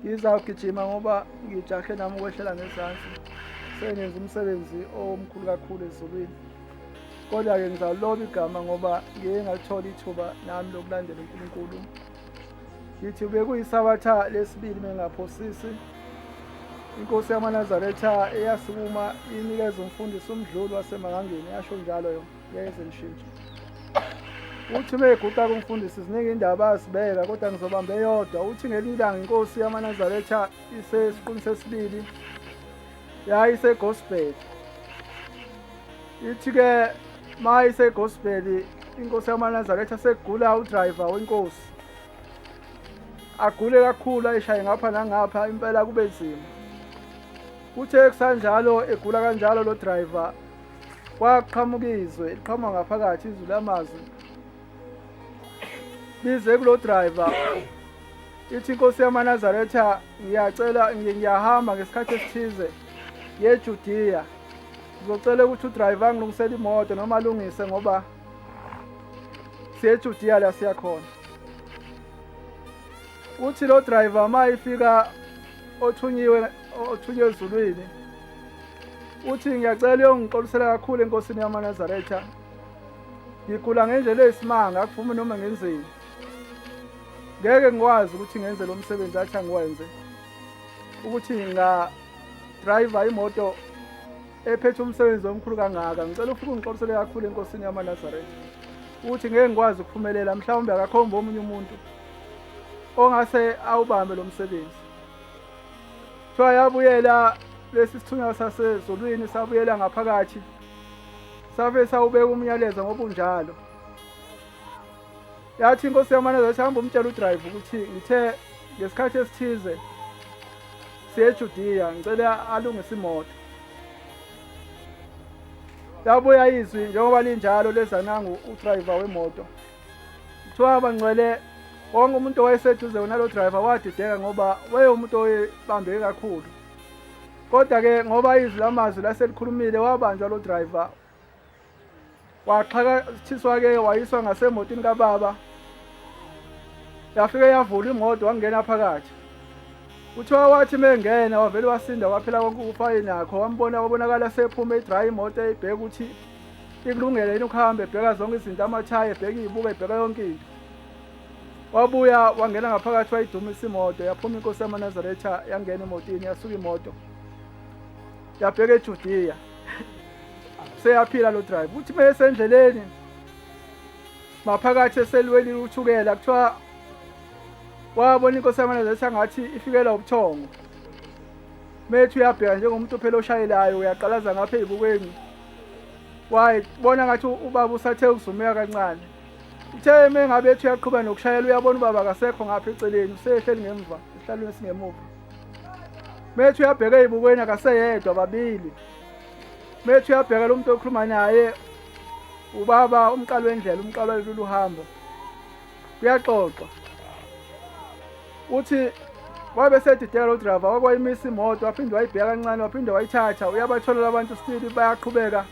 ngizawugijima ngoba ngijahe nami ukwehlela ngezansi. Sengenza umsebenzi omkhulu kakhulu ezulwini. Kodwa-ke ngizawuloba igama ngoba ngike ngalithola ithuba nami lokulandela uNkulunkulu. Ngithi bekuyisabatha lesibili mengaphosisi. Inkosi yamaNazaretha eyasukuma inikeza umfundisi umdluli wasemangangeni yasho njalo yona yeze nishintshe. Uthi meguqa kumfundisi ziningi indaba azibeka kodwa ngizobamba eyodwa. Uthi ngelinye ilanga inkosi yamaNazaretha isesiqwini sesibili yayise gospel. Ithi-ke ma ise gospel inkosi yamaNazaretha segula udriver wenkosi. Agule kakhulu ayishaye ngapha nangapha impela kube nzima. Kuthe kusanjalo egula kanjalo lo driver kwaqhamuka izwe liqhamuka ngaphakathi izwi lamazwi. Bize kulo driver ithi inkosi yamaNazaretha ngiyacela ngiyahamba ngesikhathi esithize yeJudiya. Ngizocela ukuthi udriver angilungisele imoto noma alungise ngoba siyeJudiya la siyakhona. Uthi lo driver mayifika othunyiwe ezulwini. Uthi ngiyacela uyongixolisela kakhulu enkosini yamaNazaretha. Ngigula ngendlela eyisimanga akuvumi noma ngenzeni. Ngeke ngikwazi ukuthi ngenze lo msebenzi athi angiwenze. Ukuthi driver imoto ephethe umsebenzi omkhulu kangaka. Ngicela ufike ungixolisele kakhulu enkosini yamaNazaretha. Uthi ngeke ngikwazi ukuphumelela mhlawumbe akakhomba omunye umuntu ongase awubambe lo msebenzi. Kuthiwa yabuyela lesi sithunywa sasezulwini sabuyela ngaphakathi. Sabe sawubeka umyalezo ngoba unjalo. Yathi inkosi yamaNazaretha hamba umtshela udriver ukuthi ngithe ngesikhathi esithize siyeJudiya ngicela alungise imoto. Yabuya izwi njengoba linjalo lezananga udriver wemoto. Kuthiwa abangcwele wonke umuntu owayeseduze nalo driver wadideka ngoba umuntu oyebambeke kakhulu. Kodwa-ke ngoba izwi lamazwi laselikhulumile wabanjwa lo driver. Waxhakathiswa-ke wayiswa ngasemotini kababa. Yafike yavula imoto wangena phakathi. Kuthiwa wathi mengena wavele wasinda waphela konke ukufa enakho. Wabonakala sephuma edrive imoto ebheka ukuthi ikulungele yini ukuhamba, ebheka zonke izinto amathaya, ebheka izibuko, ebheka yonke into. Wabuya wangena ngaphakathi wayidumisa imoto. Yaphuma inkosi yamaNazaretha yangena emotini yasuka imoto. Yabheka eJudiya. Seyaphila lo driver. Uthi mesendleleni maphakathi eselweni uthukela kuthiwa wabona inkosi yamaNazaretha ngathi ifikela ubuthongo. Methu uyabheka njengomuntu phela oshayelayo uyaqalaza ngapha ezibukweni. Wayibona ngathi ubaba usathe ukuzumeka kancane. Uthe mengabe ethi uyaqhubeka nokushayela uyabona ubaba akasekho ngapha eceleni usehleli ngemva esihlalweni esingemuva. Methu uyabheka ezibukweni akaseyedwa babili. Methu uyabheka lo muntu okhuluma naye ubaba umqalo wendlela umqalo loluhambo. Kuyaxoxa. Uthi wabe sedideka lo driver wakwayimisa imoto waphinde wayibheka kancane waphinde wayithatha uyabathola abantu still bayaqhubeka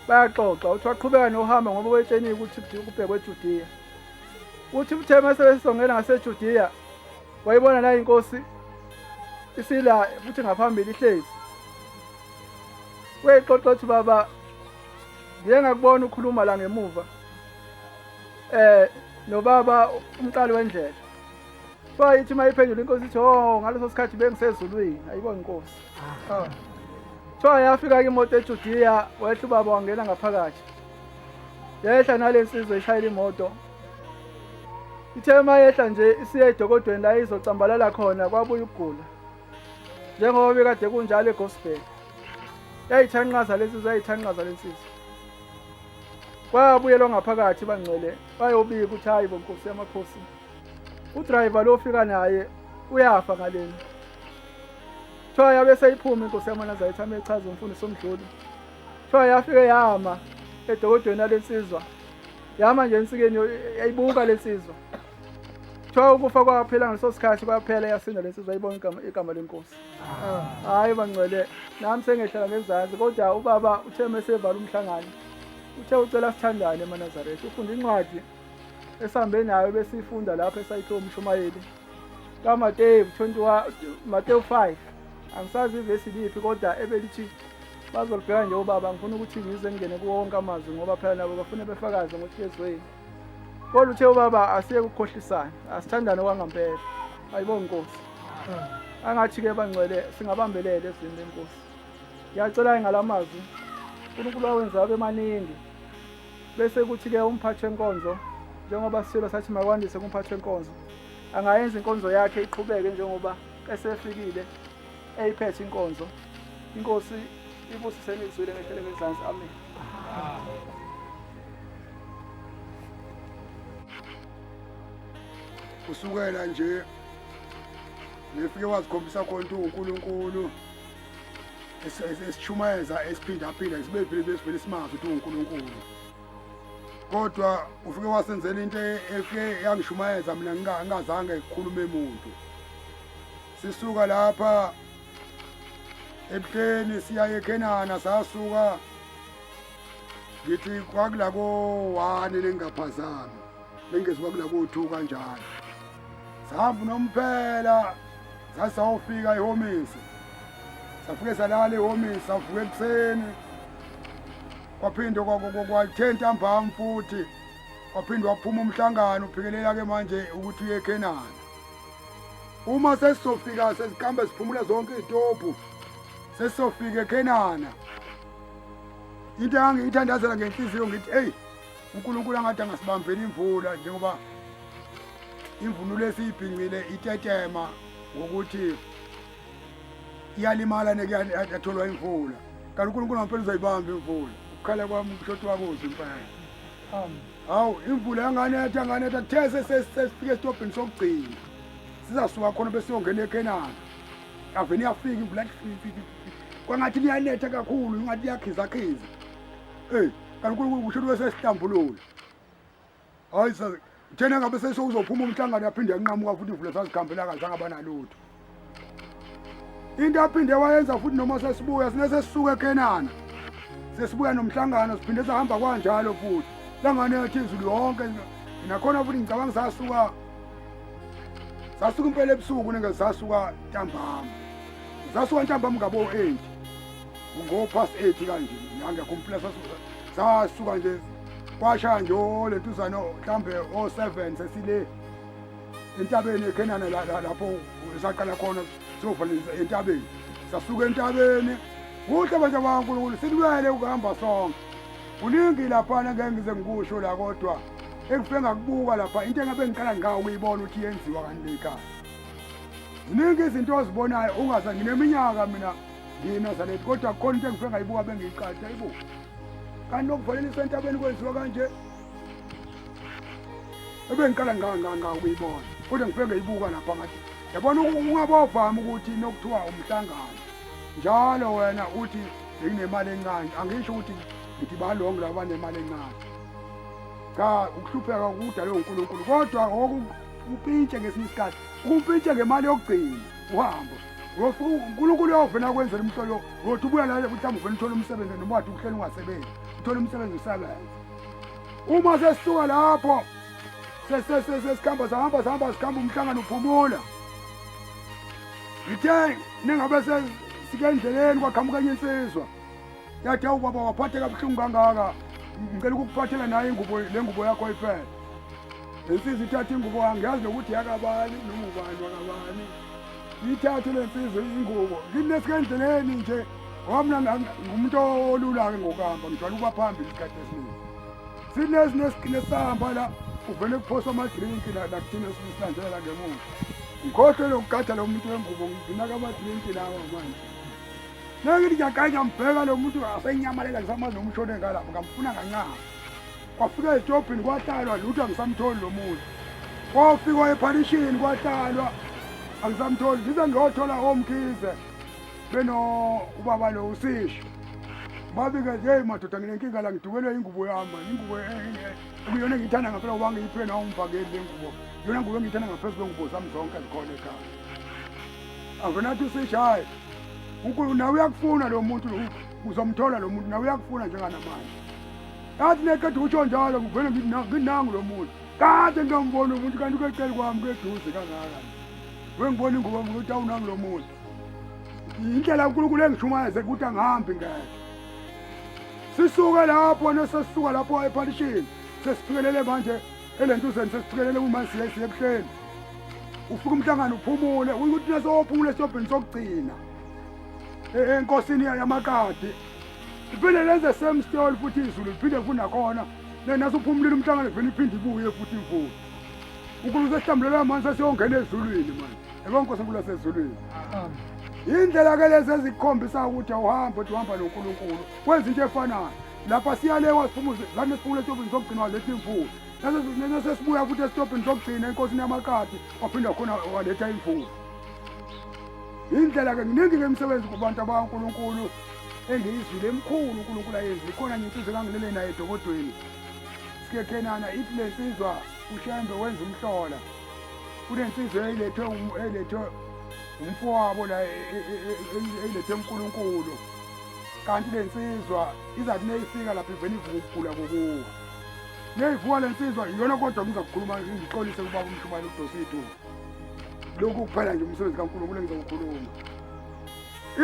bayaxoxa. Uthi waqhubeka nohamba ngoba wetsheni ukuthi kubhekwe eJudiya. Uthi uthe masebesongena ngaseJudiya wayibona la inkosi isila futhi ngaphambili ihlezi. Wayexoxa uthi baba ngiye ngakubona ukhuluma la ngemuva. Nobaba umqalo wendlela. Kwayithi mayiphendula inkosi ithi ngaleso sikhathi bengisezulwini ayibona inkosi. Kuthiwa yafika imoto eJudiya wehla ubaba wangena ngaphakathi. Yehla nalensizwe ishayela imoto. Ithe mayehla nje isiye edokodweni la izocambalala khona kwabuya ukugula. Njengoba bekade kunjalo egospel. Yayithanqaza lensizwe yayithanqaza lensizwe. Kwabuyelwa ngaphakathi bangcwele bayobika ukuthi hayi bonkosi yamakhosi. Udriver lo ufika naye uyafa ngaleni. Kuthiwa yabe seyiphuma inkosi yamaNazaretha amechaza umfundisi omdluli. Kuthiwa yafike yama edokodweni lensizwa. Yama nje ensikeni yayibuka lensizwa. Kuthiwa ukufa kwaphela ngaleso sikhathi kwaphela yasinda lensizwa ayibona igama lenkosi. Hayi bangcwele nami sengehlala ngezansi kodwa ubaba uthe mesevala umhlangano. Uthe ucela sithandane eMaNazaretha. Ufunda incwadi esambe nayo besifunda lapha esayithiwa umshumayeli. KaMateyu Mateyu 5 angisazi ivesi liphi kodwa ebelithi bazolibheka nje ubaba ngifuna ukuthi ngize ngene kuwo wonke amazwi ngoba phela nabo bafuna befakaze ngokuthi yezweni kodwa uthe ubaba asiye ukukhohlisana asithandane kwangempela ayibonge Nkosi angathi-ke bangcwele singabambelele ezweni lenkosi ngiyacela ngalamazwi uNkulunkulu awenza abe maningi bese kuthi-ke umphathi wenkonzo njengoba sisilo sathi makwandise kumphathi wenkonzo angayenza inkonzo yakhe iqhubeke njengoba esefikile eyiphethe inkonzo inkosi ibusise nizwile ngehlele ngezansi amen. Usukela nje nefike wazikhombisa khona uNkulunkulu esishumayeza esiphindaphinda sibe phela besivele simazi ukuthi uNkulunkulu kodwa ufike wasenzela into efike yangishumayeza mina ngingazange ngikhulume umuntu sisuka lapha ebuhleni siya eKenana sasuka ngithi kwakula ko-1 lengaphazami lengeziwa kula ko-2 kanjalo sahamba nomphela sasawufika eHomisi safike salala eHomisi savuka ekuseni kwaphinde kwa-10 ntambama futhi kwaphinde waphuma umhlangano uphikelela-ke manje ukuthi uye eKenana uma sesizofika sesikambe siphumula zonke izitobhu sesizofika eKenana into engangiyithandazela ngenhliziyo ngithi eyi uNkulunkulu angathi angasibambeli imvula njengoba imvunulo esiyibhincile itetema ngokuthi iyalimala nekuyatholwa imvula kanti uNkulunkulu ngempela uzoyibamba imvula ukukhala kwami kushothi wakuze impela hawu imvula yanganetha kuthe sesifike esitobhini sokugcina sizasuka khona besiyongena eKenana aveni yafika imvula kwangathi liyanetha kakhulu ingathi liyakhizakhiza kanti uNkulunkulu kusho ukuthi sesihlambulula hayi thena ngabe sesizophuma umhlangano yaphinde yanqamuka futhi imvula sazikhambela kazange abanalutho into yaphinde wayenza futhi noma sesibuya sinesesisuka eKenana sesibuya nomhlangano siphinde sahamba kanjalo futhi langanethi izulu yonke nakhona futhi ngicabanga sasuka impela ebusuku nenge sasuka ntambama sasuka ntambama ngabo-8 ngo-past 8 kanje angekho umphela sasuka nje kwashaya nje lentuzana mhlambe o7 sesile entabeni eKenana lapho saqala khona siyovalisa entabeni sasuka entabeni kuhle manje baNkulunkulu silwele ukuhamba sonke kuningi lapha ngeke ngize ngikusho la kodwa ekufike ngakubuka lapha into engabe ngiqala ngawo ukuyibona ukuthi yenziwa kanti ekhaya ziningi izinto ozibonayo ungaze ngineminyaka mina ngiyiNazaretha kodwa khona into engifike ngayibuka bengiyiqatha ayibuka kanti nokuvalelisa entabeni kwenziwa kanje ebengiqala ngawo ukuyibona kodwa ngifike ngayibuka lapha ngathi yabona ungabovama ukuthi nokuthiwa umhlangano njalo wena uthi nginemali encane angisho ukuthi ngithi balonke laba banemali encane cha ukuhlupheka ukudala uNkulunkulu kodwa ukupintshe ngesinye isikhathi ukupintshe ngemali yokugcina uhambo uNkulunkulu uyovena kwenzela umhlolo wothi ubuya la mhlawumbe uvela uthola umsebenzi noma wathi uhleli ungasebenzi uthola umsebenzi usebenza uma sesisuka lapho sesikhamba sahamba sikhamba umhlangano uphumula ngithe ningabe sike endleleni kwaqhamuka enye insizwa yathi awubaba waphatheka kabuhlungu kangaka ngicela ukukuphathela naye le ngubo yakho iphela lensizwa ithatha ingubo yangiyazi nokuthi yakabani noma ubani wakabani ithathe lensizwa ingubo nginesike endleleni nje ngoba mina ngumuntu olula-ke ngokuhamba ngijwayele ukuba phambili isikhathi esiningi sinesihamba la uvele kuphosa amadrinki lakuthina silanjela ngemuva ngikhohlwe ukugada lo muntu wengubo nginaka amadrinki lawa manje nangithi ngiyaqala ngiyambheka lo muntu asenyamalela ngisamazi nomshone ngalapho ngamfuna kancane kwafika esitobhini kwahlalwa lutho angisamtholi lo muntu kwafikwa ephanishini kwahlalwa angisamtholi ngize ngiyothola omkhize ubaba lo usisho babike hey madoda nginenkinga la ngidukelwe ingubo yami ingubo ekuyona ngiyithanda ngaphela uba ngiyiphe nawo umvakeli le ngubo yona ngubo engiyithanda ngaphezu kwengubo zami zonke zikhona ekhaya avenathi usisho hayi uNkulunkulu nawe uyakufuna lo muntu uzomthola lo muntu nawe uyakufuna njenganamanje yathi neqeda utsho njalo ngivele nginangu lo muntu kade ngingambona umuntu kanti ukeceli kwami kuyeduze kangaka wengibona ingubo ukuthi awunangilo muntu indlela uNkulunkulu engishumayeze ukuthi angihambi ngeke sisuka lapho nesisuka lapho eParishini sesifikelele manje elentuzeni sesifikelele kuMasiya siyebuhleni ufika umhlangano uphumule ukuthi nasophumule siyobhini sokugcina enkosini yamakade iphinde lenze same story futhi izulu liphinde funa khona nasuphumulile umhlangano vele iphinde ibuye futhi imvula uNkulunkulu sesihlambulelwa manje sesiyongena ezulwini manje ebonkosi nkulu sezulwini indlela ke lezi ezikhombisa ukuthi awuhambi uthi uhamba noNkulunkulu wenza into efanayo lapha siyalewa siphumuze lana siphumule esitobhini sokugcina waletha imvula nasesibuya futhi esitobhini sokugcina enkosini yamakade waphinda khona waletha imvula indlela ke nginingi-ke imisebenzi kubantu abaNkulunkulu engiyizwile emkhulu uNkulunkulu ayenzi ikhona nje insizwa engangilele naye edokodweni sikekhenana ithi lesizwa uShembe wenza umhlola kunensizwa eyilethwe umfowabo la eyilethe uNkulunkulu kanti lensizwa izathi neyifika lapha ivele ivuka ukugula kokuwa neyivuka lensizwa iyona kodwa ngizakukhuluma ngiqolise ubaba umshumane uDosithu lokhu kuphela nje umsebenzi kaNkulunkulu engizokukhuluma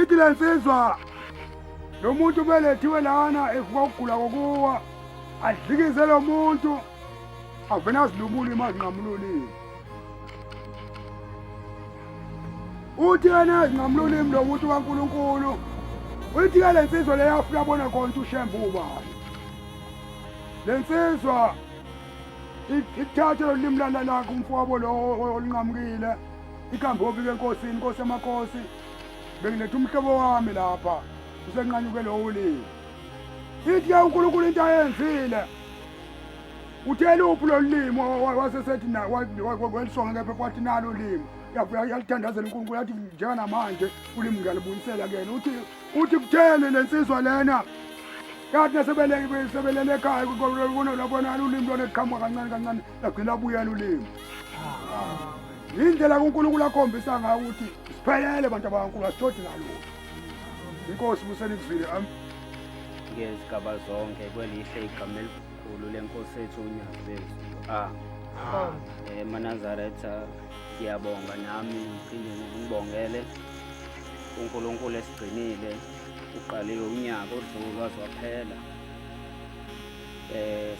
ithi lensizwa lo muntu belethiwe lana evuka ukugula kokuwa adlikize lo muntu avena azilumule imali ngamlulimi uthi yena azingamlulimi lo muntu kaNkulunkulu uthi ke lensizwa le yafika bona khona uShembe ubani lensizwa ithathe lo limi lakhe umfowabo lo olinqamukile ikambe obike enkosini inkosi yamakhosi bengilethe umhlobo wami lapha usenqanyuke lo ulimi ithi ke uNkulunkulu into ayenzile uthela uphi lo limi wasesethi na welisonga ngepha wathi nalo ulimi yalithandazela uNkulunkulu yathi njengamanje ulimi ngiyalibuyisela kena uthi kuthele lensizwa lena yathi sebelele ekhaya kubona labona ulimi lona liqhamuka kancane kancane lagcina labuyela ulimi indlela uNkulunkulu akhombisa ngayo ukuthi siphelele abantu abaNkulunkulu asithodi nalutho inkosi busenikuzwile ngezigaba zonke kwelihle igama elikhulu lenkosi ethu uNyazi bezulu eMnazaretha siyabonga nami ngiphinde ngibongele uNkulunkulu esigcinile uqaliwe unyaka odlule waze waphela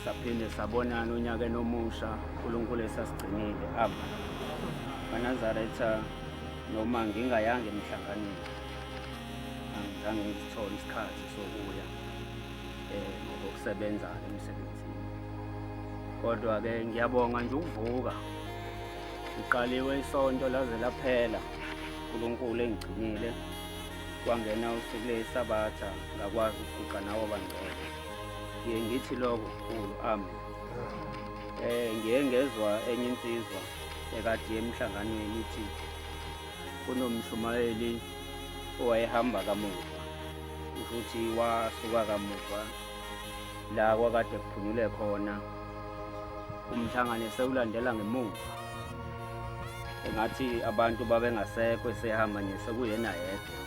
saphinde sabonana unyaka enomusha uNkulunkulu esasigcinile eMnazaretha noma ngingayanga emhlanganweni angizange ngithole isikhathi sokuya ngokusebenza emsebenzini kodwa-ke ngiyabonga nje ukuvuka ngiqaliwe isonto laze laphela uNkulunkulu engigcinile kwangena usuku lesabatha ngakwazi ukufuqa nawo bangcwele ngiye ngithi lokho kukhulu ngiye ngezwa enye insizwa ekade emhlanganweni ithi kunomshumayeli owayehamba kamuva ukuthi wasuka kamuva la kwakade kuphunyule khona umhlangano sewulandela ngemuva engathi abantu babengasekho esehamba nje sekuyena yedwa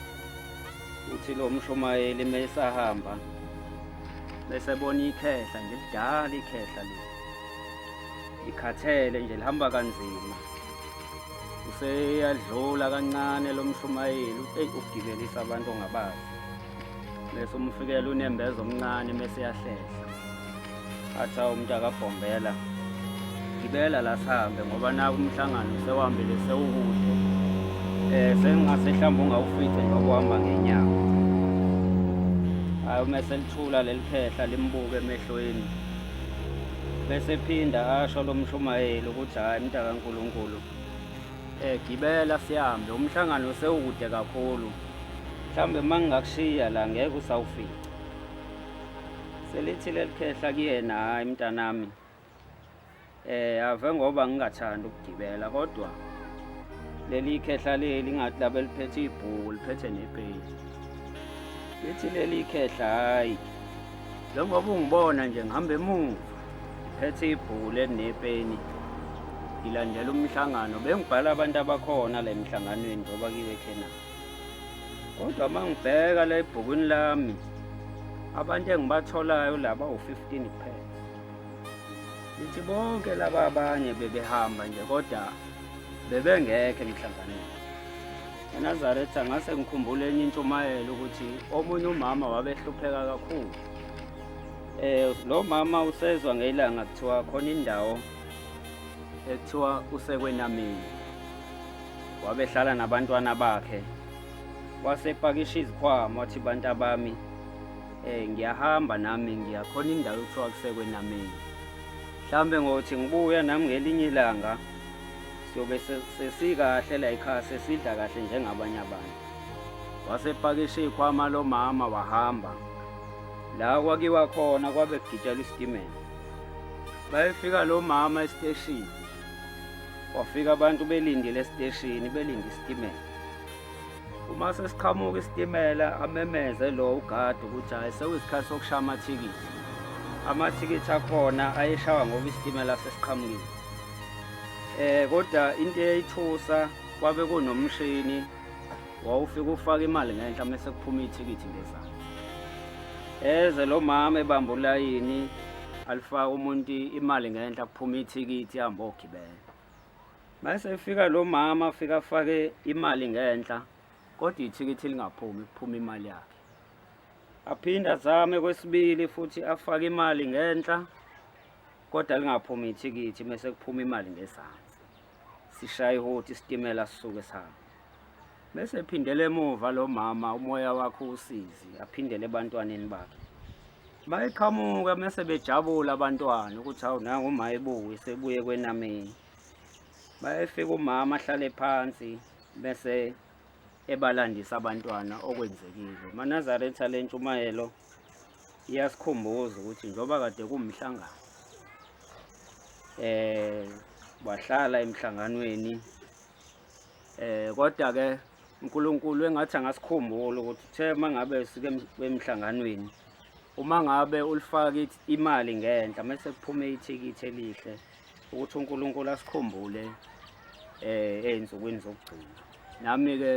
uthi lo mshumayeli mesahamba bese bona ikhehla nje lidala ikhehla le ikhathele nje lihamba kanzima useyadlula kancane lo mshumayeli ukugibelisa abantu ongabazi bese umfikela unembezo omncane mase yahlehla athi umuntu akabhombela gibela la sihambe ngoba naku umhlangano sewahambile sewukude sengingase mhlawumbe ungawufice njengoba uhamba ngenyawo mase lithula lelikhehla limbuke emehlweni bese phinda asho lo mshumayeli ukuthi hayi mnta kaNkulunkulu gibela sihambe umhlangano sewukude kakhulu mhlambe mangingakushiya la ngeke usawufika selithi lelikhehla kuyena hayi mntanami ave ngoba ngingathanda ukugibela kodwa leli khehla leli ngathi labe liphethe ibhuku liphethe nepeni lithi leli khehla hayi njengoba ungibona nje ngihamba emuva ngiphethe ibhuku lenepeni ngilandela umhlangano bengibhala abantu abakhona la emhlanganweni ngoba kiwe khena kodwa mangibheka la ebhukwini lami abantu engibatholayo laba u15 kuphela lithi bonke laba abanye bebehamba nje kodwa bebengekho emhlanganweni. eNazaretha ngase ngikhumbule enye intshumayelo ukuthi omunye umama wabehlupheka kakhulu. Lo mama usezwa ngelanga kuthiwa khona indawo ekuthiwa usekwenamini. Wabehlala nabantwana bakhe. Wasepakisha izikhwama wathi bantu bami ngiyahamba nami ngiyakhona indawo ekuthiwa kusekwenamini. Mhlambe ngothi ngibuya nami ngelinye ilanga siyobe sesikahle la ekhaya sesidla kahle njengabanye abantu. Wasepakisha izikhwama lo mama wahamba. La kwakiwa khona kwabe kugitshelwa isitimela. Bayefika lo mama esiteshini. Wafika abantu belindile esiteshini belinde isitimela. Uma sesiqhamuka isitimela amemeze lo ugadi ukuthi hayi sekuyisikhathi sokushaya amathikithi. Amathikithi akhona ayeshawa ngoba isitimela sesiqhamukile. Kodwa into eyithusa kwabe kunomshini wawufika ufaka imali ngenhla mase kuphuma ithikithi ngezansi. Eze lo mama ebamba ulayini alifaka umuntu imali ngenhla kuphuma ithikithi ihamba ogibela. Mase efika lo mama afika afake imali ngenhla kodwa ithikithi lingaphumi kuphuma imali yakhe. Aphinda zame kwesibili futhi afake imali ngenhla kodwa lingaphumi ithikithi mase kuphuma imali ngezansi. Sishaya ihoti isitimela sisuke sihamba. Bese ephindele emuva lo mama umoya wakhe usizi aphindele ebantwaneni bakhe. Bayiqhamuka mase bejabula abantwana ukuthi hawu nangu umayibuye sebuye kwenamini. Bayefika umama ahlale phansi bese ebalandisa abantwana okwenzekile. MaNazaretha le ntshumayelo iyasikhumbuza ukuthi njoba kade kumhlangano bahlala emhlanganweni kodwa ke uNkulunkulu engathi angasikhumbula ukuthi uthe mangabe sike emhlanganweni uma ngabe ulifaka imali ngenhla mase kuphume ithikithi elihle ukuthi uNkulunkulu asikhumbule ey'nsukwini zokugcina. Nami ke